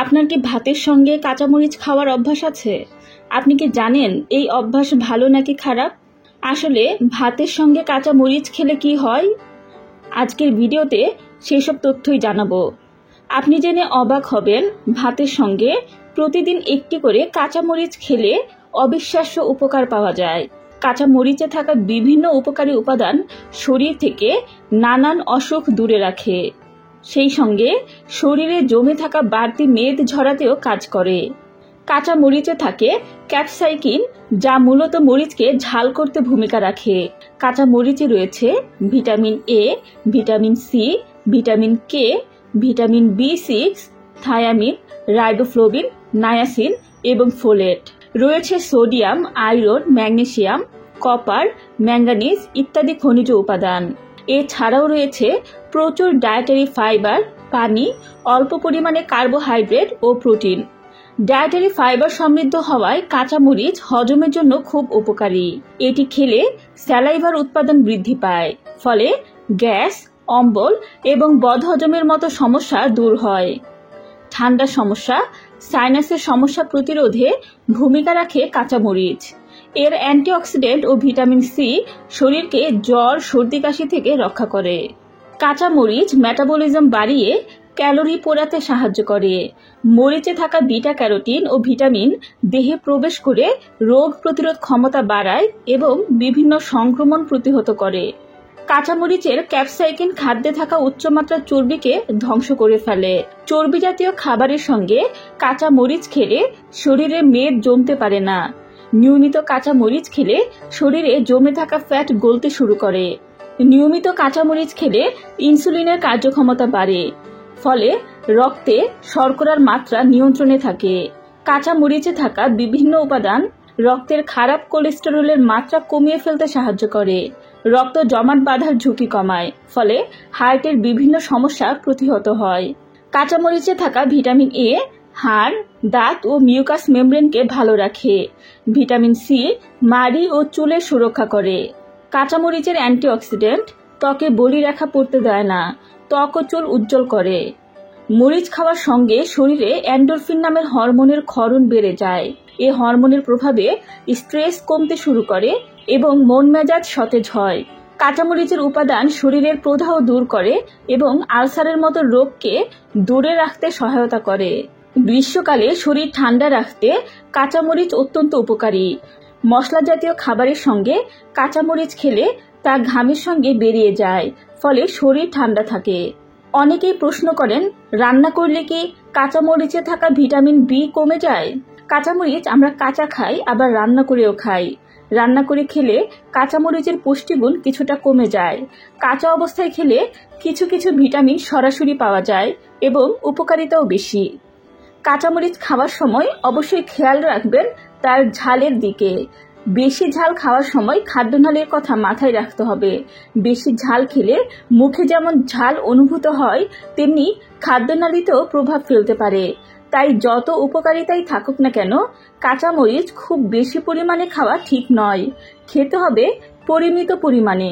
আপনার কি ভাতের সঙ্গে কাঁচামরিচ খাওয়ার অভ্যাস আছে? আপনি কি জানেন এই অভ্যাস ভালো নাকি খারাপ? আসলে ভাতের সঙ্গে কাঁচামরিচ খেলে কি হয়? আজকের ভিডিওতে সেসব তথ্যই জানাবো। আপনি জেনে অবাক হবেন, ভাতের সঙ্গে প্রতিদিন একটি করে কাঁচামরিচ খেলে অবিশ্বাস্য উপকার পাওয়া যায়। কাঁচামরিচে থাকা বিভিন্ন উপকারী উপাদান শরীর থেকে নানান অসুখ দূরে রাখে। সেই সঙ্গে শরীরে জমে থাকা বাড়তি মেদ ঝরাতেও কাজ করে। কাঁচা মরিচে থাকে ক্যাপসাইকিন, যা মূলত মরিচকে ঝাল করতে ভূমিকা রাখে। কাঁচা মরিচে রয়েছে vitamin A, vitamin C, vitamin K, vitamin বি6, থায়ামিন, রাইবোফ্লোবিন, নায়াসিন এবং ফোলেট। রয়েছে sodium, iron, magnesium, copper, manganese ইত্যাদি খনিজ উপাদান। এছাড়াও রয়েছে প্রচুর ডায়েটারি ফাইবার, পানি, অল্প পরিমাণে কার্বোহাইড্রেট ও প্রোটিন। ডায়েটারি ফাইবার সমৃদ্ধ হওয়ায় কাঁচামরিচ হজমের জন্য খুব উপকারী। এটি খেলে স্যালাইভার উৎপাদন বৃদ্ধি পায়, ফলে গ্যাস, অম্বল এবং বদহজমের মতো সমস্যা দূর হয়। ঠান্ডার সমস্যা, সাইনাসের সমস্যা প্রতিরোধে ভূমিকা রাখে কাঁচামরিচ। এর অ্যান্টিঅক্সিডেন্ট ও ভিটামিন সি শরীরকে জ্বর, সর্দি, কাশি থেকে রক্ষা করে। কাঁচামরিচ মেটাবলিজম বাড়িয়ে ক্যালোরি পোড়াতে সাহায্য করে। মরিচে থাকা বিটা ক্যারোটিন ও ভিটামিন দেহে প্রবেশ করে রোগ প্রতিরোধ ক্ষমতা বাড়ায় এবং বিভিন্ন সংক্রমণ প্রতিহত করে। কাঁচামরিচের ক্যাপসাইকিন খাদ্যে থাকা উচ্চমাত্রার চর্বিকে ধ্বংস করে ফেলে। চর্বি জাতীয় খাবারের সঙ্গে কাঁচা মরিচ খেলে শরীরে মেদ জমতে পারে না। নিয়মিত কাঁচা মরিচ খেলে শরীরে জমে থাকা ফ্যাট গলতে শুরু করে। নিয়মিত কাঁচামরিচ খেলে ইনসুলিনের কার্যক্ষমতা বাড়ে, ফলে রক্তে শর্করার মাত্রা নিয়ন্ত্রণে থাকে। কাঁচামরিচে থাকা বিভিন্ন উপাদান রক্তের খারাপ কোলেস্টেরলের মাত্রা কমিয়ে ফেলতে সাহায্য করে, রক্ত জমাট বাঁধার ঝুঁকি কমায়, ফলে হার্টের বিভিন্ন সমস্যা প্রতিহত হয়। কাঁচামরিচে থাকা ভিটামিন এ হাড়, দাঁত ও মিউকাস মেমব্রেনকে ভালো রাখে। ভিটামিন সি মাড়ি ও চুলের সুরক্ষা করে। কাঁচামরিচের অ্যান্টিঅক্সিডেন্ট ত্বকে বলিরেখা পড়তে দেয় না, ত্বক ও চুল উজ্জ্বল করে। মরিচ খাওয়ার সঙ্গে শরীরে এন্ডোরফিন নামের হরমোনের ক্ষরণ বেড়ে যায়। এই হরমোনের প্রভাবে স্ট্রেস কমতে শুরু করে এবং মন মেজাজ সতেজ হয়। কাঁচামরিচের উপাদান শরীরের প্রদাহ দূর করে এবং আলসারের মতো রোগকে দূরে রাখতে সহায়তা করে। গ্রীষ্মকালে শরীর ঠান্ডা রাখতে কাঁচামরিচ অত্যন্ত উপকারী। মশলা জাতীয় খাবারের সঙ্গে কাঁচামরিচ খেলে তা ঘামের সঙ্গে বেরিয়ে যায়, ফলে শরীর ঠান্ডা থাকে। অনেকেই প্রশ্ন করেন, রান্না করলে কি কাঁচামরিচে থাকা ভিটামিন বি কমে যায়? কাঁচামরিচ আমরা কাঁচা খাই, আবার রান্না করেও খাই। রান্না করে খেলে কাঁচামরিচের পুষ্টিগুণ কিছুটা কমে যায়। কাঁচা অবস্থায় খেলে কিছু কিছু ভিটামিন সরাসরি পাওয়া যায় এবং উপকারিতাও বেশি। কাঁচামরিচ খাওয়ার সময় অবশ্যই খেয়াল রাখবেন তার ঝালের দিকে। বেশি ঝাল খাওয়ার সময় খাদ্যনালীর কথা মাথায় রাখতে হবে। বেশি ঝাল খেলে মুখে যেমন ঝাল অনুভূত হয়, তেমনি খাদ্যনালীতেও প্রভাব ফেলতে পারে। তাই যত উপকারিতাই থাকুক না কেন, কাঁচামরিচ খুব বেশি পরিমাণে খাওয়া ঠিক নয়। খেতে হবে পরিমিত পরিমাণে।